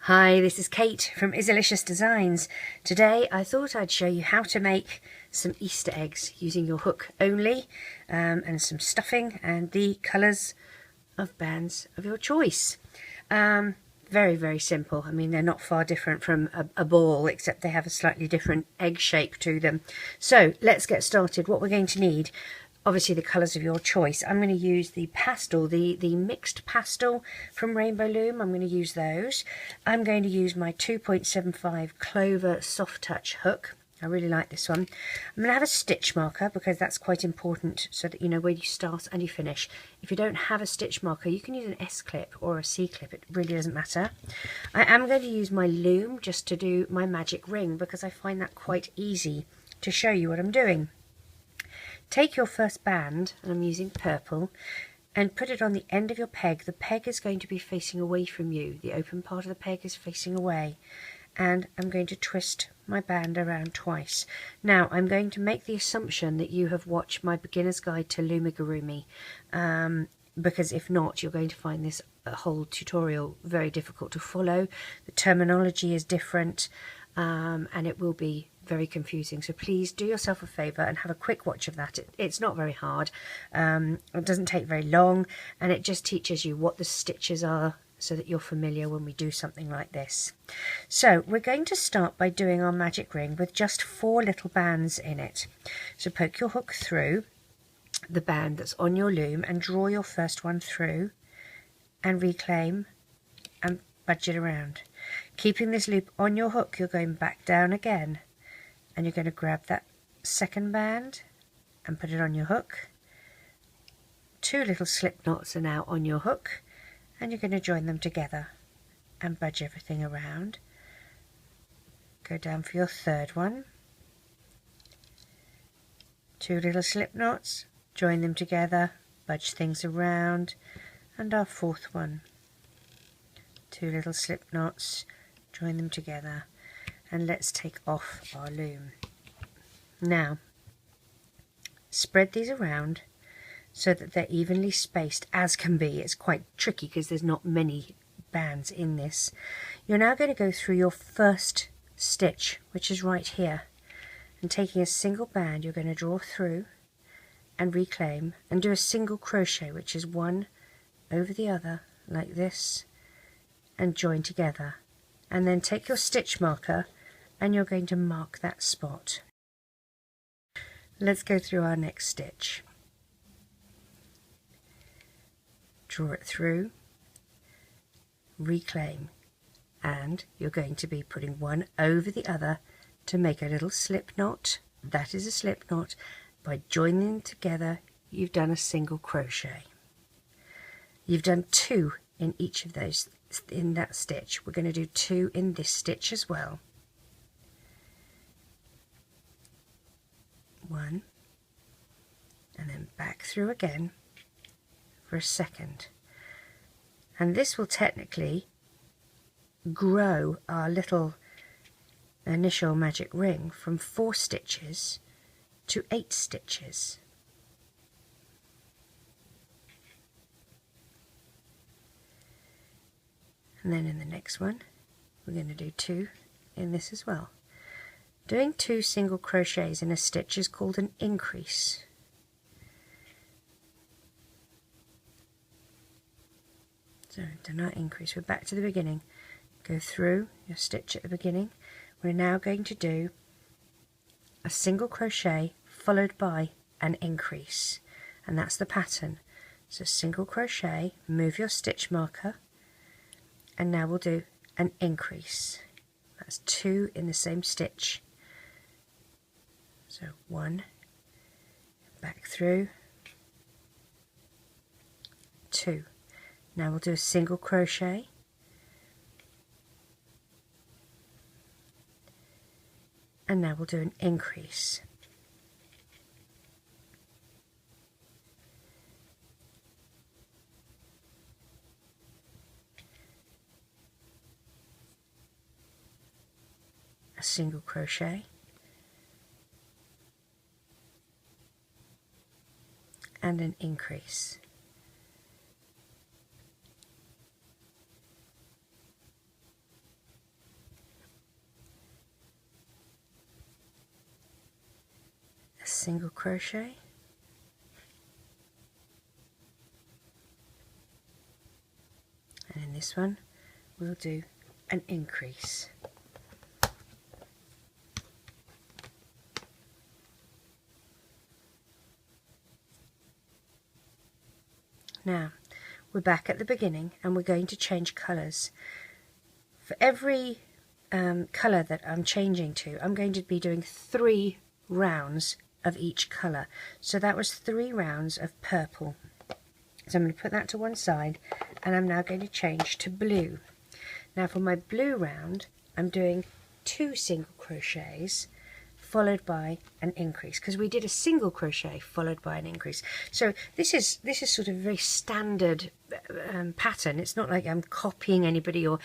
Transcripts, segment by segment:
Hi, this is Kate from Izzalicious Designs. Today I thought I'd show you how to make some Easter eggs using your hook only and some stuffing and the colours of bands of your choice. Very, very simple. I mean, they're not far different from a ball, except they have a slightly different egg shape to them. So let's get started. What we're going to need, obviously the colours of your choice. I'm going to use the pastel, the mixed pastel from Rainbow Loom. I'm going to use those. I'm going to use my 2.75 Clover Soft Touch hook. I really like this one. I'm going to have a stitch marker because that's quite important so that you know where you start and you finish. If you don't have a stitch marker, you can use an S clip or a C clip. It really doesn't matter. I am going to use my loom just to do my magic ring because I find that quite easy to show you what I'm doing. Take your first band, and I'm using purple, and put it on the end of your peg. The peg is going to be facing away from you. The open part of the peg is facing away. And I'm going to twist my band around twice. Now I'm going to make the assumption that you have watched my beginner's guide to Loomigurumi, because if not, you're going to find this whole tutorial very difficult to follow. The terminology is different, and it will be very confusing, so please do yourself a favour and have a quick watch of that. It's not very hard, it doesn't take very long, and it just teaches you what the stitches are so that you're familiar when we do something like this. So we're going to start by doing our magic ring with just 4 little bands in it. So poke your hook through the band that's on your loom and draw your first one through and reclaim and budge it around. Keeping this loop on your hook, you're going back down again and you're going to grab that second band and put it on your hook. 2 little slip knots are now on your hook, and you're going to join them together and budge everything around. Go down for your third one. 2 little slip knots, join them together, budge things around, and our fourth one. 2 little slip knots, join them together, and let's take off our loom. Now spread these around so that they're evenly spaced as can be. It's quite tricky because there's not many bands in this. You're now going to go through your first stitch, which is right here, and taking a single band you're going to draw through and reclaim and do a single crochet, which is one over the other like this, and join together, and then take your stitch marker and you're going to mark that spot. Let's go through our next stitch. Draw it through, reclaim, and you're going to be putting one over the other to make a little slip knot. That is a slip knot. By joining them together, you've done a single crochet. You've done 2 in each of those in that stitch. We're going to do 2 in this stitch as well. 1, and then back through again for a second, and this will technically grow our little initial magic ring from 4 stitches to 8 stitches. And then in the next one we're going to do 2 in this as well. Doing 2 single crochets in a stitch is called an increase. So do not increase. We're back to the beginning. Go through your stitch at the beginning. We're now going to do a single crochet followed by an increase, and that's the pattern. So single crochet, move your stitch marker, and now we'll do an increase. That's 2 in the same stitch. So 1, back through, 2. Now we'll do a single crochet, and now we'll do an increase. A single crochet, and an increase. single crochet, and in this one we'll do an increase. Now we're back at the beginning and we're going to change colours. For every colour that I'm changing to, I'm going to be doing 3 rounds of each colour. So that was 3 rounds of purple. So I'm going to put that to one side, and I'm now going to change to blue. Now for my blue round, I'm doing 2 single crochets followed by an increase, because we did a single crochet followed by an increase. So this is sort of a very standard pattern. It's not like I'm copying anybody, or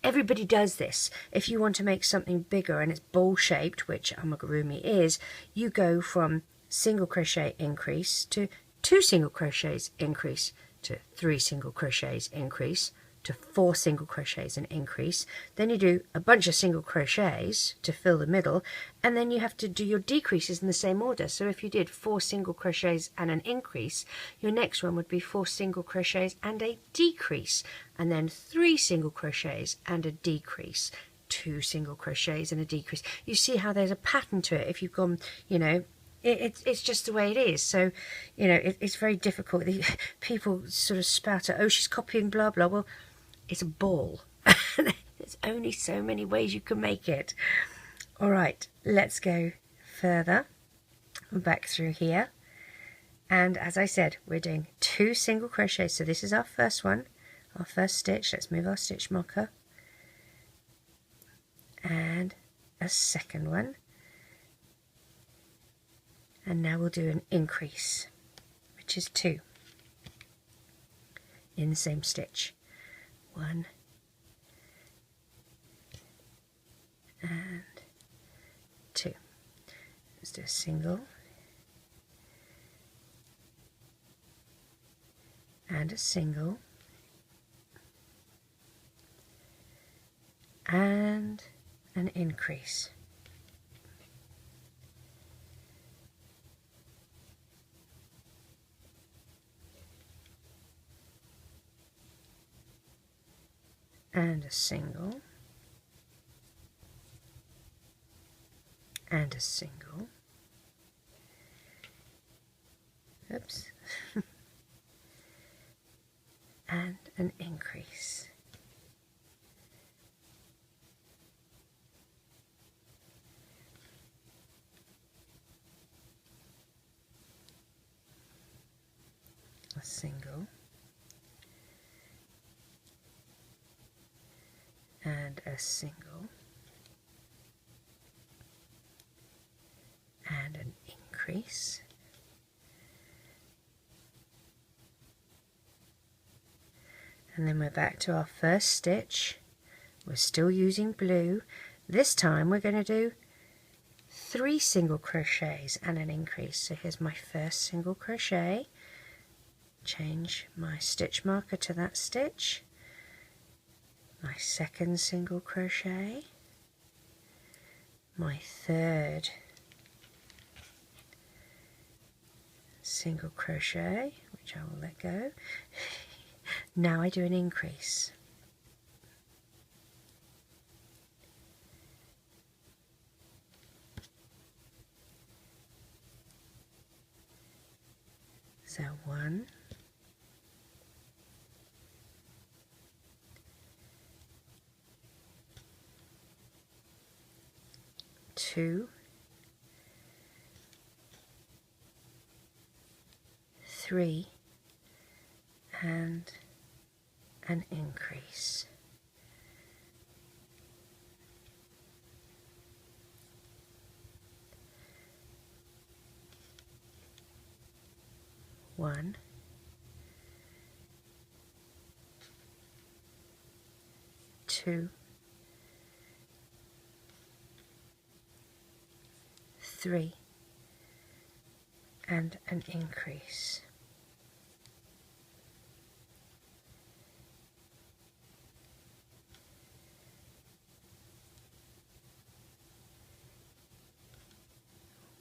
everybody does this. If you want to make something bigger and it's bowl shaped, which Amigurumi is, you go from single crochet increase to 2 single crochets increase to 3 single crochets increase to 4 single crochets and increase. Then you do a bunch of single crochets to fill the middle, and then you have to do your decreases in the same order. So if you did 4 single crochets and an increase, your next one would be 4 single crochets and a decrease, and then 3 single crochets and a decrease, 2 single crochets and a decrease. You see how there's a pattern to it if you've gone, you know, it's just the way it is. So, you know, it's very difficult. People sort of spout out, oh, she's copying blah blah. Well, it's a ball. There's only so many ways you can make it. All right, let's go further. Back through here, and as I said, we're doing 2 single crochets. So this is our first one, our first stitch. Let's move our stitch marker, and a second one. And now we'll do an increase, which is 2 in the same stitch. 1 and 2. Let's do a single and a single and an increase. And a single, and a single, oops, and an increase. A single, and a single, and an increase, and then we're back to our first stitch. We're still using blue. This time we're going to do 3 single crochets and an increase. So here's my first single crochet, change my stitch marker to that stitch, my second single crochet, my third single crochet, which I will let go. Now I do an increase. So 1, 2, 3, and an increase. One, 2, 3, and an increase.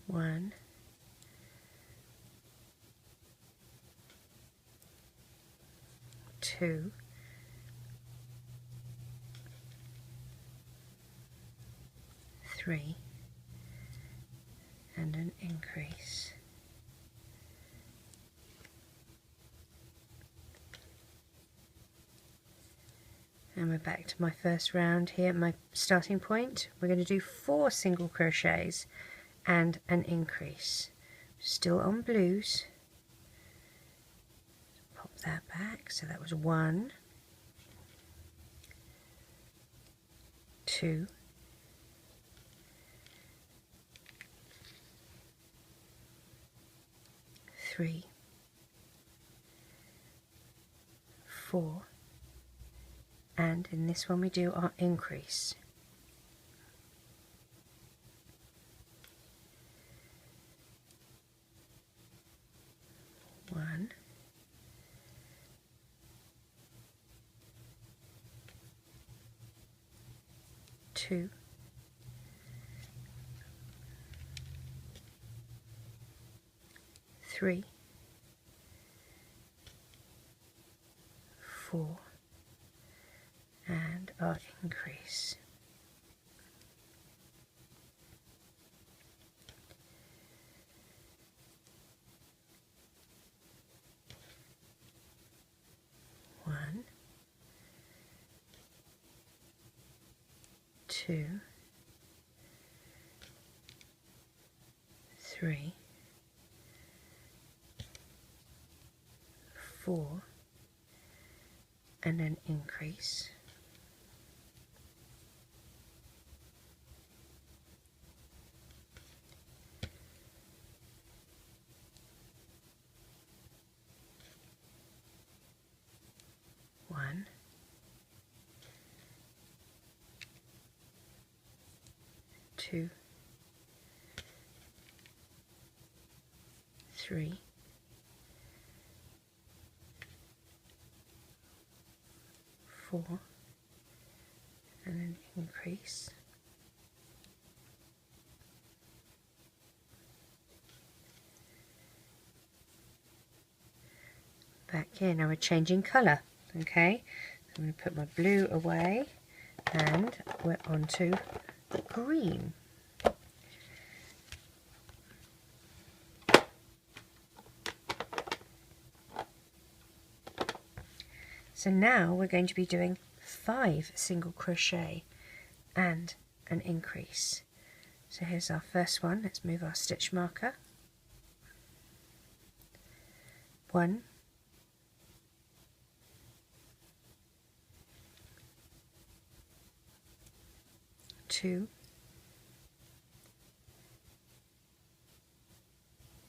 One, 2, 3, and an increase. And we're back to my first round here, my starting point. We're going to do 4 single crochets and an increase. Still on blues. Pop that back, so that was 1, 2, 3, 4, and in this one we do our increase. 1, 2, 3, 4, and our increase. 1, 2, 3, 4, and an increase. 1, 2, 3, 4, and an increase. Back here, now we're changing colour. Okay, I'm going to put my blue away and we're on to the green. So now we're going to be doing 5 single crochet and an increase. So here's our first one. Let's move our stitch marker. 1, 2,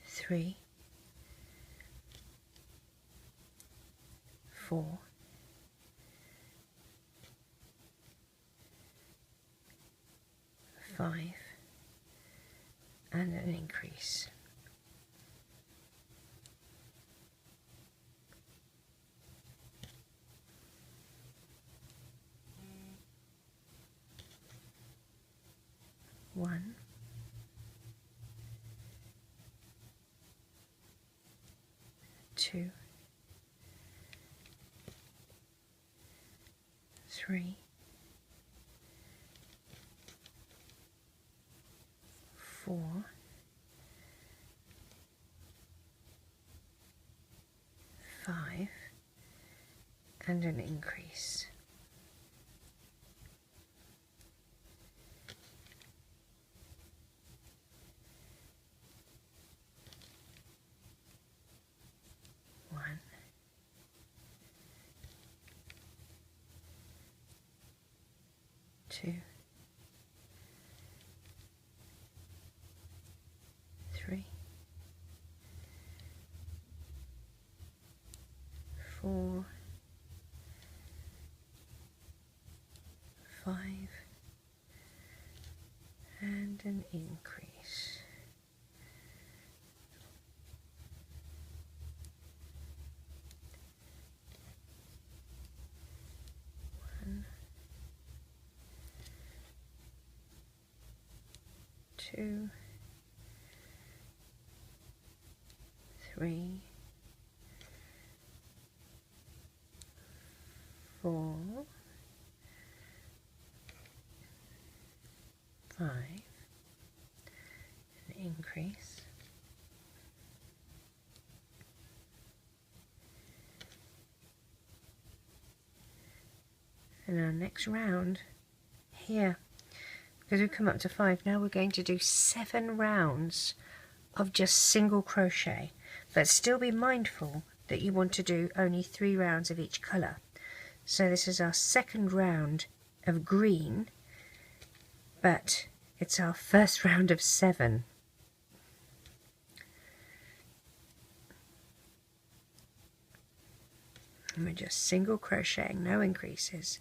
3, 4, 5, and an increase. 1, 2, 3, 4, 5, and an increase. 1, 2, 3, 4, 5, and an increase. 1, 2, 3, 4, 5, and increase. And our next round here, because we've come up to 5, now we're going to do 7 rounds of just single crochet, but still be mindful that you want to do only 3 rounds of each colour. So this is our second round of green, but it's our first round of 7. And we're just single crocheting, no increases.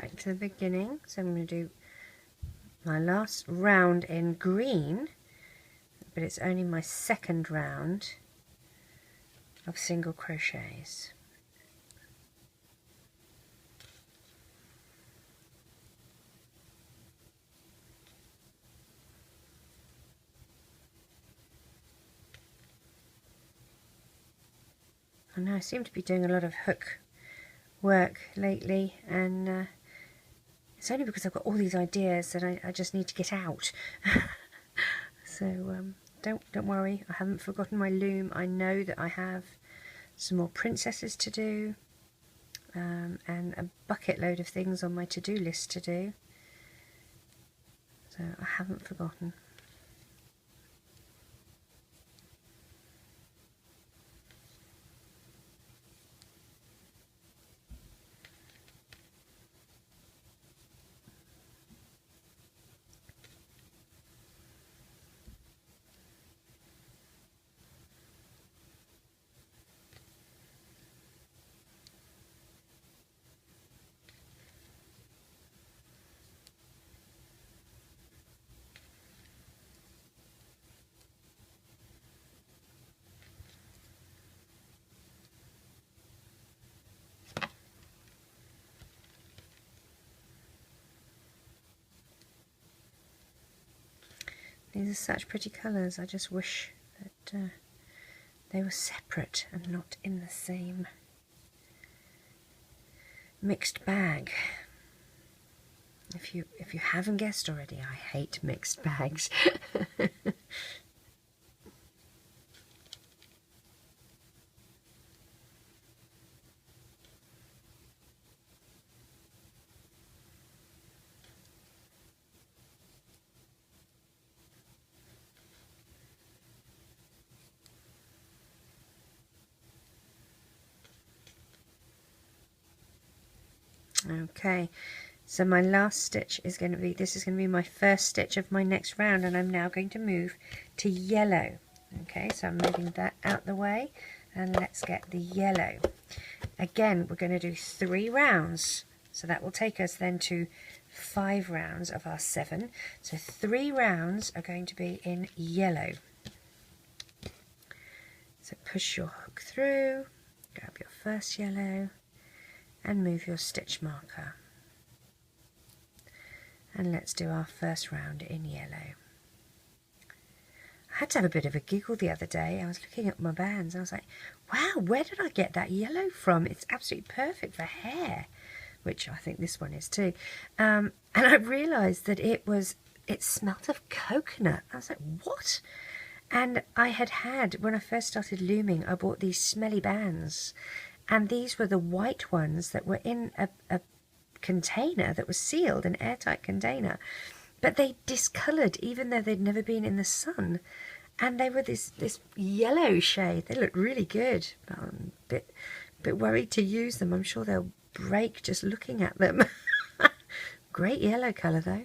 Back to the beginning, so I'm going to do my last round in green, but it's only my second round of single crochets. I know I seem to be doing a lot of hook work lately, and it's only because I've got all these ideas that I just need to get out. So don't worry, I haven't forgotten my loom. I know that I have some more princesses to do, and a bucket load of things on my to-do list to do. So I haven't forgotten. These are such pretty colours. I just wish that they were separate and not in the same mixed bag. If you haven't guessed already, I hate mixed bags. Okay, So my last stitch is going to be, this is going to be my first stitch of my next round, and I'm now going to move to yellow. Okay, so I'm moving that out the way, and let's get the yellow. Again, we're going to do 3 rounds, so that will take us then to 5 rounds of our 7. So 3 rounds are going to be in yellow. So push your hook through, grab your first yellow, and move your stitch marker. And let's do our first round in yellow. I had to have a bit of a giggle the other day. I was looking at my bands and I was like, wow, where did I get that yellow from? It's absolutely perfect for hair, which I think this one is too. And I realised that it smelt of coconut. I was like, what? And I had, when I first started looming, I bought these smelly bands. And these were the white ones that were in a container that was sealed, an airtight container, but they discoloured even though they'd never been in the sun, and they were this yellow shade. They looked really good, but I'm a bit worried to use them. I'm sure they'll break just looking at them. Great yellow colour though.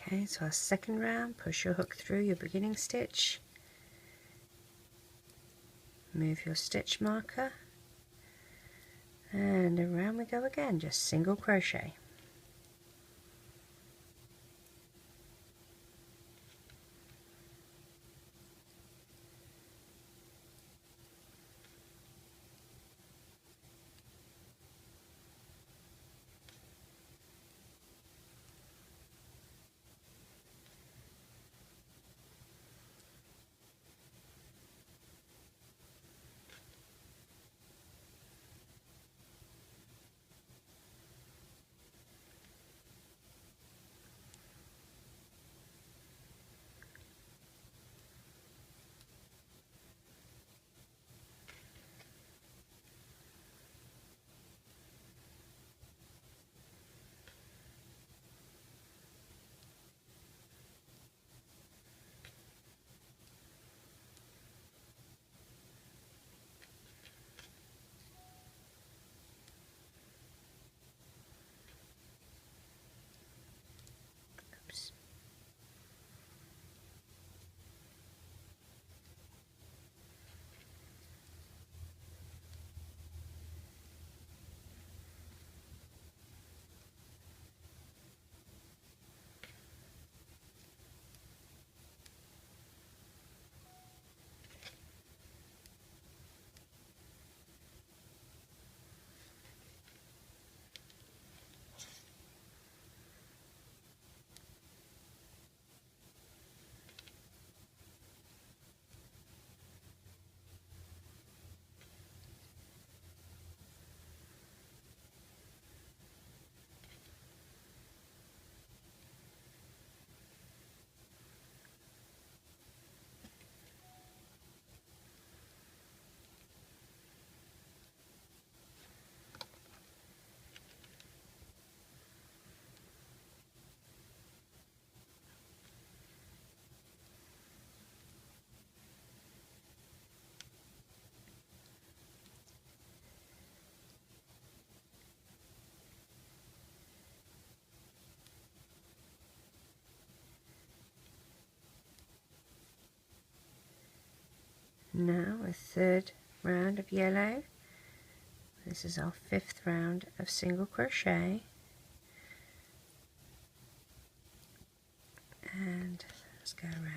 Okay, so our second round, push your hook through your beginning stitch, move your stitch marker, and around we go again, just single crochet. Now a third round of yellow. This is our 5th round of single crochet, and let's go around.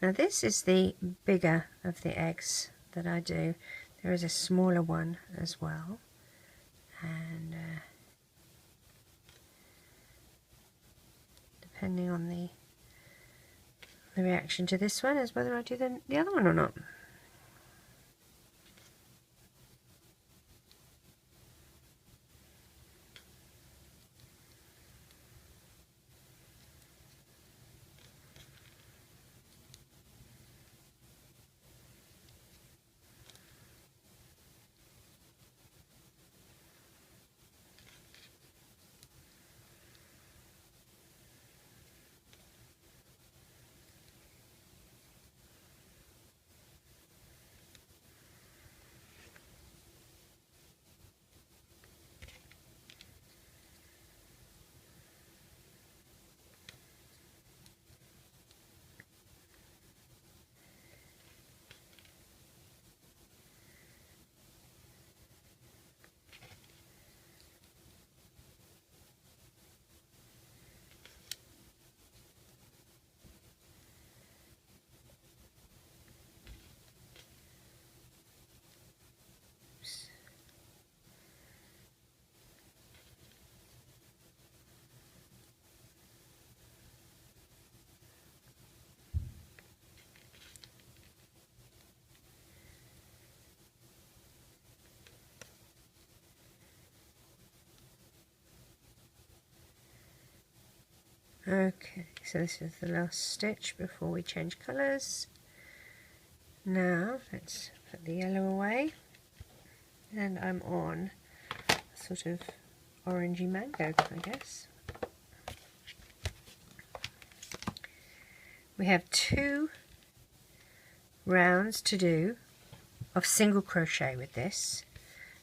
Now this is the bigger of the eggs that I do. There is a smaller one as well, and depending on the reaction to this one is whether I do the other one or not. Okay, so this is the last stitch before we change colours. Now let's put the yellow away, and I'm on a sort of orangey mango, I guess. We have 2 rounds to do of single crochet with this,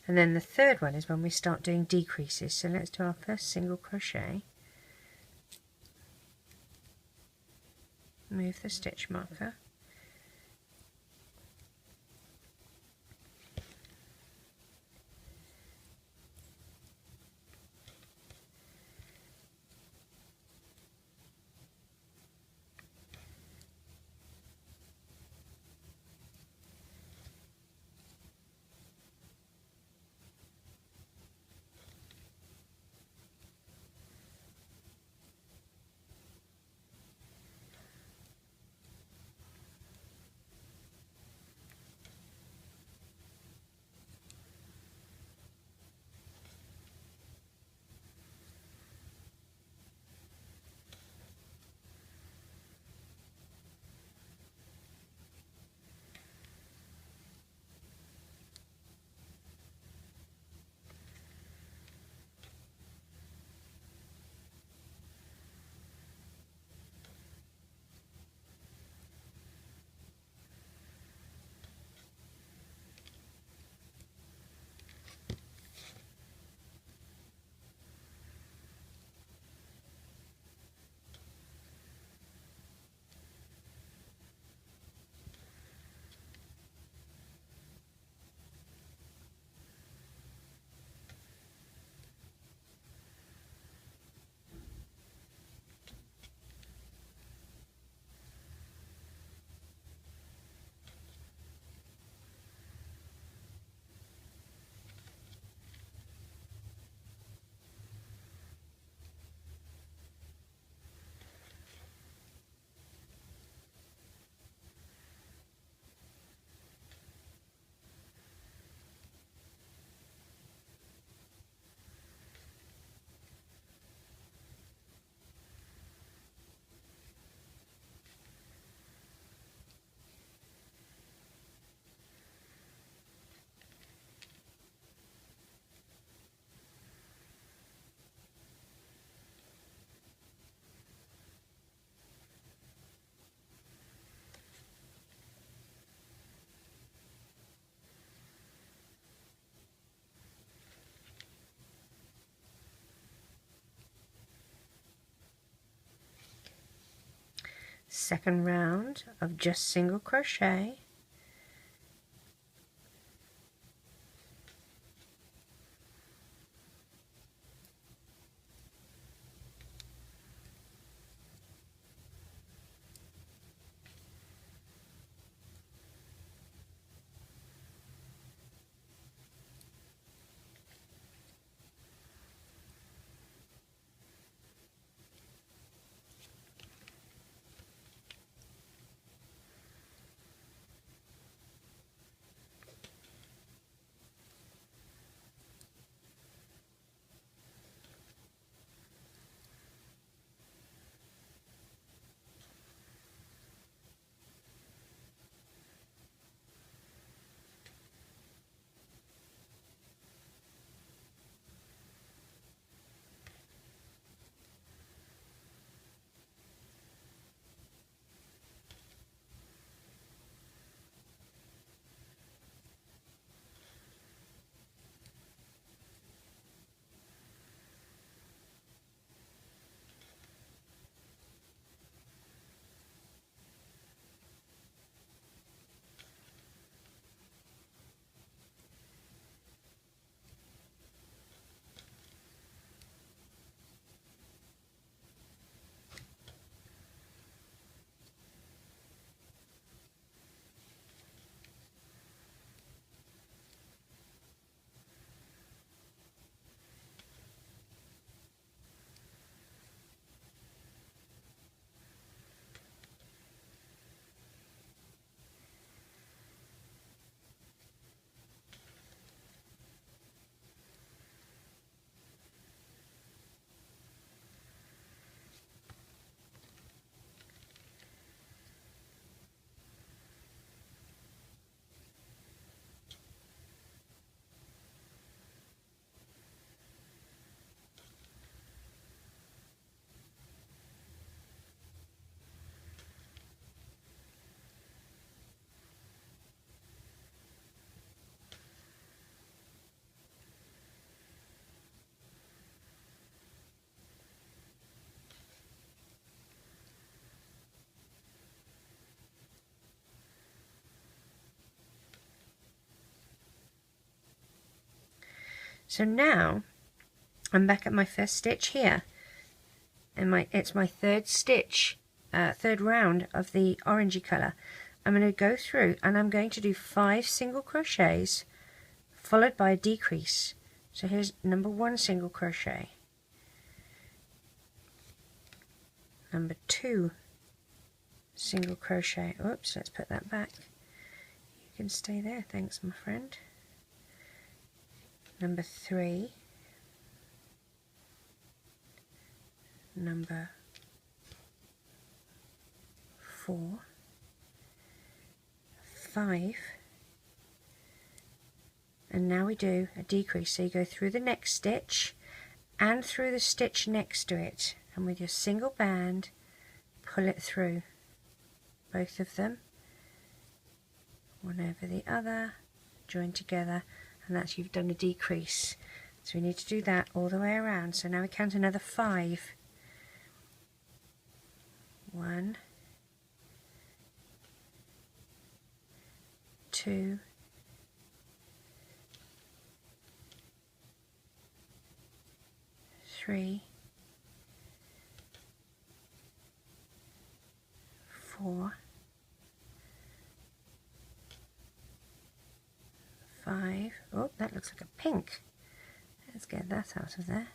and then the third one is when we start doing decreases. So let's do our first single crochet. Move the stitch marker. second round of just single crochet, So now I'm back at my first stitch here, and it's my third stitch, third round of the orangey colour. I'm going to go through and I'm going to do 5 single crochets followed by a decrease. So here's number 1 single crochet, number 2 single crochet. Oops, let's put that back. You can stay there, thanks my friend. Number 3, number 4, 5, and now we do a decrease. So you go through the next stitch and through the stitch next to it, and with your single band pull it through, both of them, one over the other, join together, and that's, you've done a decrease. So we need to do that all the way around. So now we count another 5. 1, 2, 3, 4, 5. Oh, that looks like a pink. Let's get that out of there.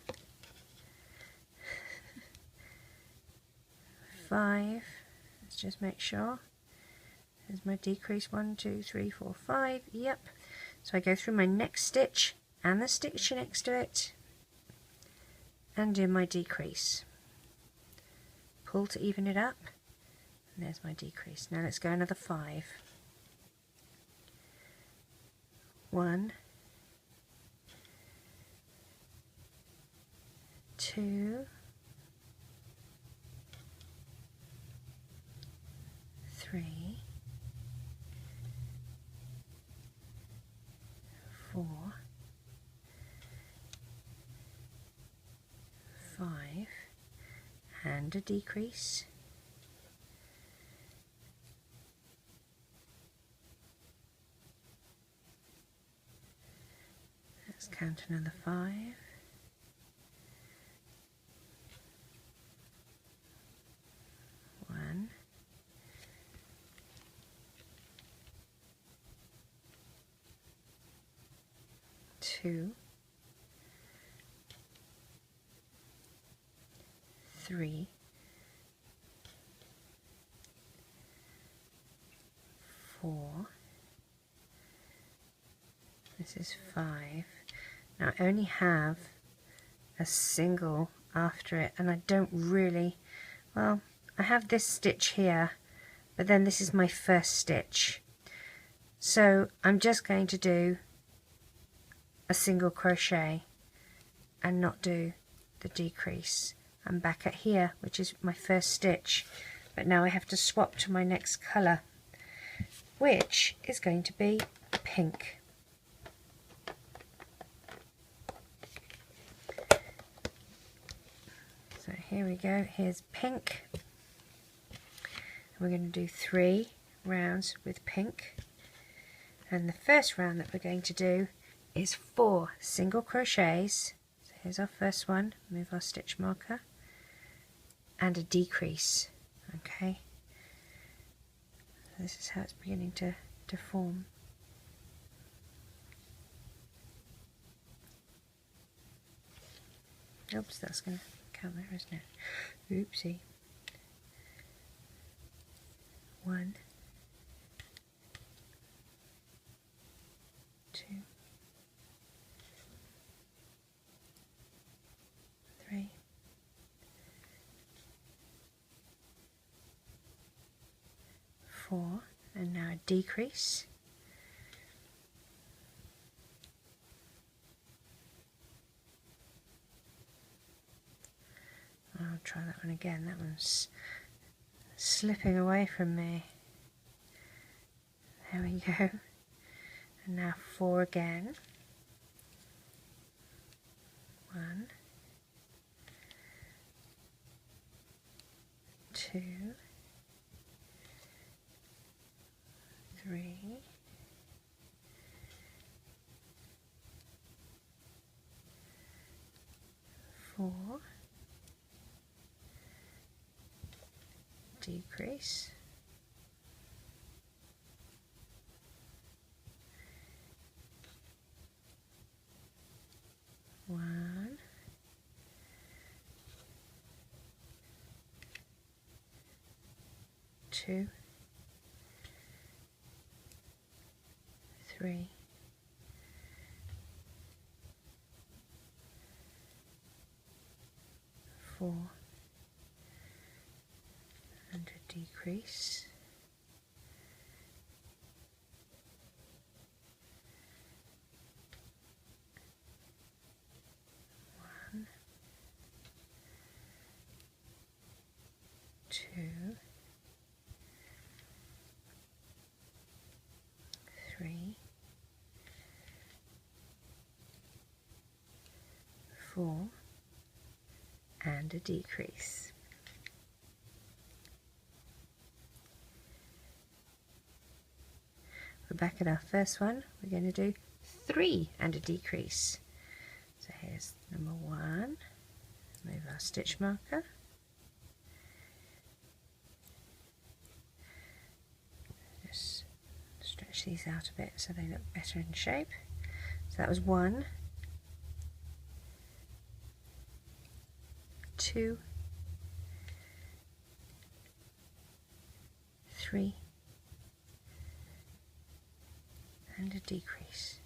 5. Let's just make sure. There's my decrease. 1, 2, 3, 4, 5. Yep. So I go through my next stitch and the stitch next to it and do my decrease. Pull to even it up. And there's my decrease. Now let's go another 5. 1, 2, 3, 4, 5, and a decrease, count another 5. 1, 2, 3, 4. This is 5. Now I only have a single after it, and I don't really, well, I have this stitch here, but then this is my first stitch. So I'm just going to do a single crochet and not do the decrease. I'm back at here, which is my first stitch, but now I have to swap to my next colour, which is going to be pink. So here we go, here's pink. We're going to do 3 rounds with pink, and the first round that we're going to do is 4 single crochets. So here's our first one, move our stitch marker, and a decrease. Okay, this is how it's beginning to form. Oops, that's going to count there, isn't it? Oopsie. 1, 2, 3, 4, and now a decrease. I'll try that one again. That one's slipping away from me. There we go. And now 4 again. 1, 2, 3, 4, decrease, 1, 2, 3, 4, and a decrease, 1, 2, 3, 4, and a decrease. We're back at our first one. We're going to do 3 and a decrease. So here's number 1. Move our stitch marker. Just stretch these out a bit so they look better in shape. So that was 1, 2, 3, and a decrease.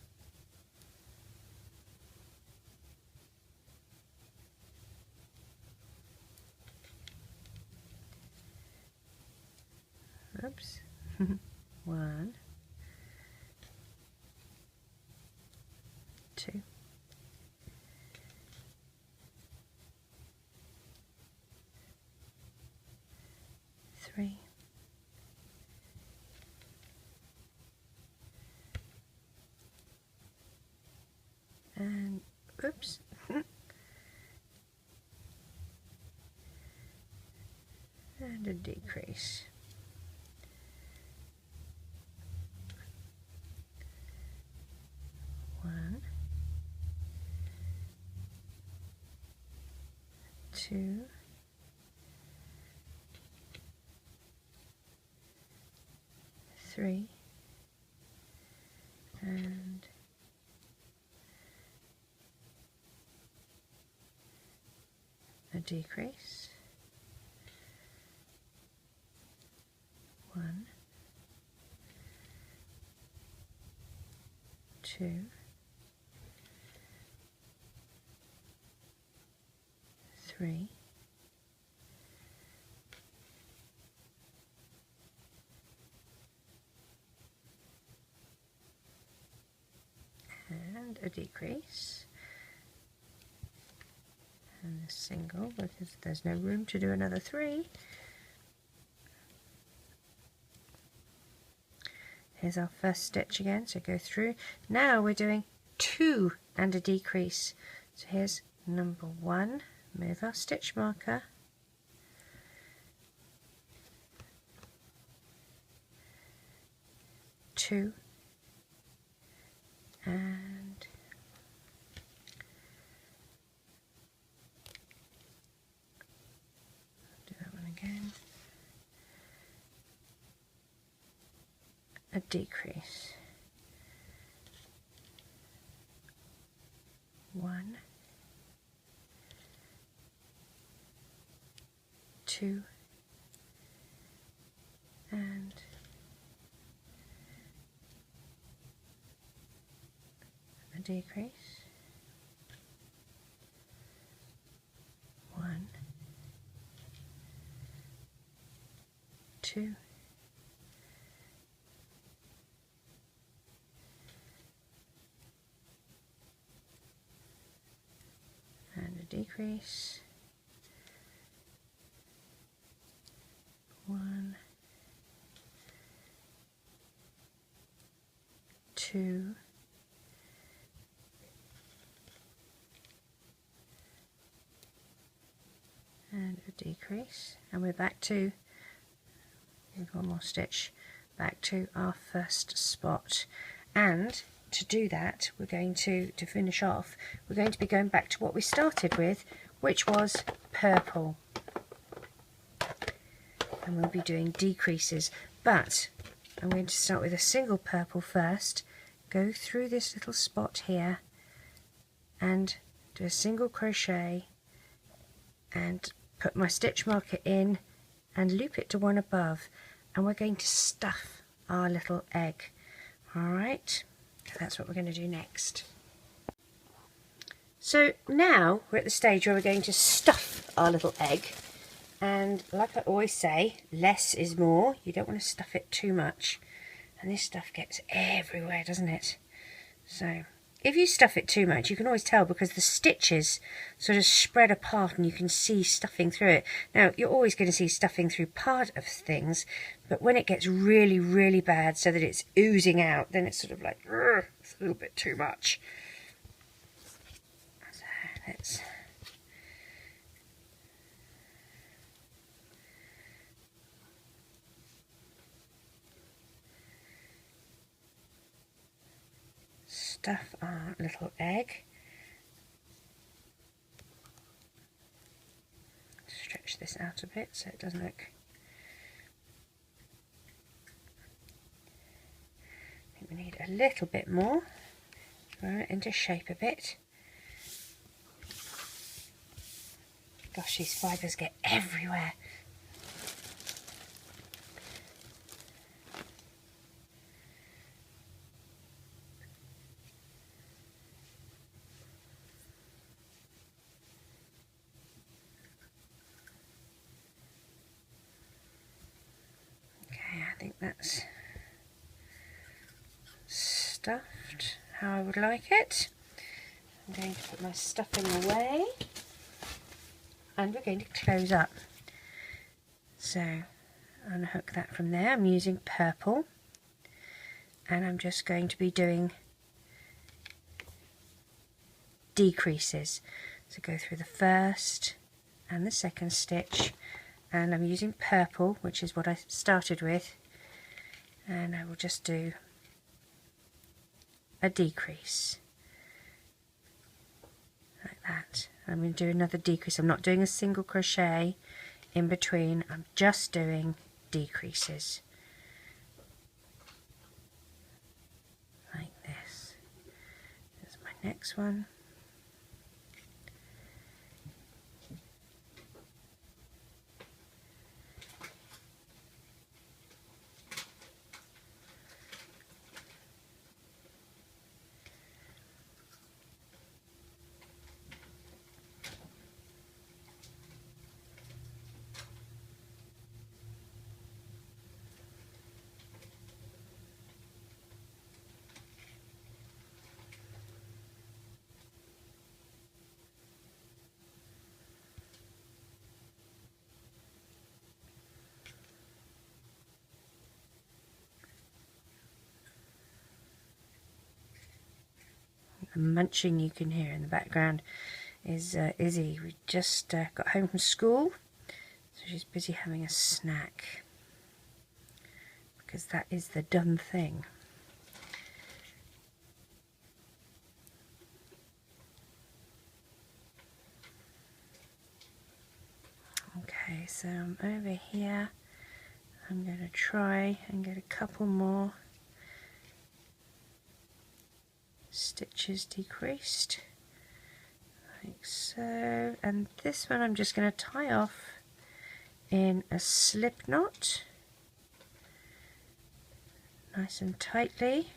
Oops. 1, 2, 3, and oops. And a decrease. 1, 2, 3, and a decrease, 1, 2, 3, and a decrease, and a single because there's no room to do another 3. Here's our first stitch again, so go through. Now we're doing 2 and a decrease. So here's number 1, move our stitch marker, 2, and do that one again, a decrease, 1, 2, and a decrease, 1, 2, and a decrease, 1, 2, and a decrease, and we're back to, with one more stitch, back to our first spot. And to do that, we're going to finish off, we're going to be going back to what we started with, which was purple, and we'll be doing decreases, but I'm going to start with a single purple first, go through this little spot here and do a single crochet and put my stitch marker in and loop it to one above, and we're going to stuff our little egg. Alright, that's what we're going to do next. So now we're at the stage where we're going to stuff our little egg, and like I always say, less is more. You don't want to stuff it too much, and this stuff gets everywhere, doesn't it? So if you stuff it too much, you can always tell because the stitches sort of spread apart and you can see stuffing through it. Now, you're always going to see stuffing through part of things, but when it gets really, really bad so that it's oozing out, then it's sort of like, it's a little bit too much. So let's... stuff our little egg. Stretch this out a bit so it doesn't look... I think we need a little bit more. Roll it into shape a bit. Gosh, these fibres get everywhere. I think that's stuffed how I would like it. I'm going to put my stuffing away and we're going to close up. So unhook that from there. I'm using purple and I'm just going to be doing decreases. So go through the first and the second stitch, and I'm using purple, which is what I started with, and I will just do a decrease like that, I'm going to do another decrease. I'm not doing a single crochet in between, I'm just doing decreases like this. There's my next one. The munching you can hear in the background is Izzy. We just got home from school, so she's busy having a snack, because that is the done thing. Okay, so I'm over here. I'm going to try and get a couple more stitches decreased, like so, and this one I'm just going to tie off in a slip knot, nice and tightly.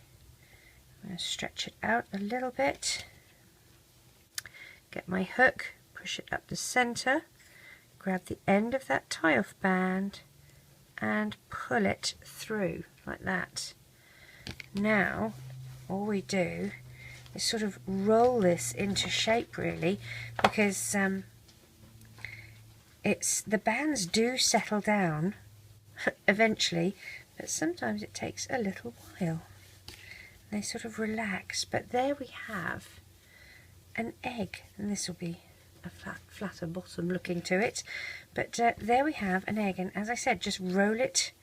I'm going to stretch it out a little bit, get my hook, push it up the center, grab the end of that tie-off band and pull it through like that. Now all we do is sort of roll this into shape, really, because the bands do settle down eventually, but sometimes it takes a little while. They sort of relax, but there we have an egg, and this will be a flatter bottom looking to it, but there we have an egg, and as I said, just roll it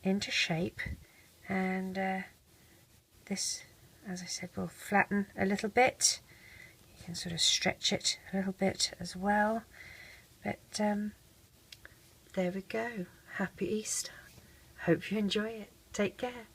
into shape, and this, as I said, will flatten a little bit. You can sort of stretch it a little bit as well, but there we go. Happy Easter. Hope you enjoy it. Take care.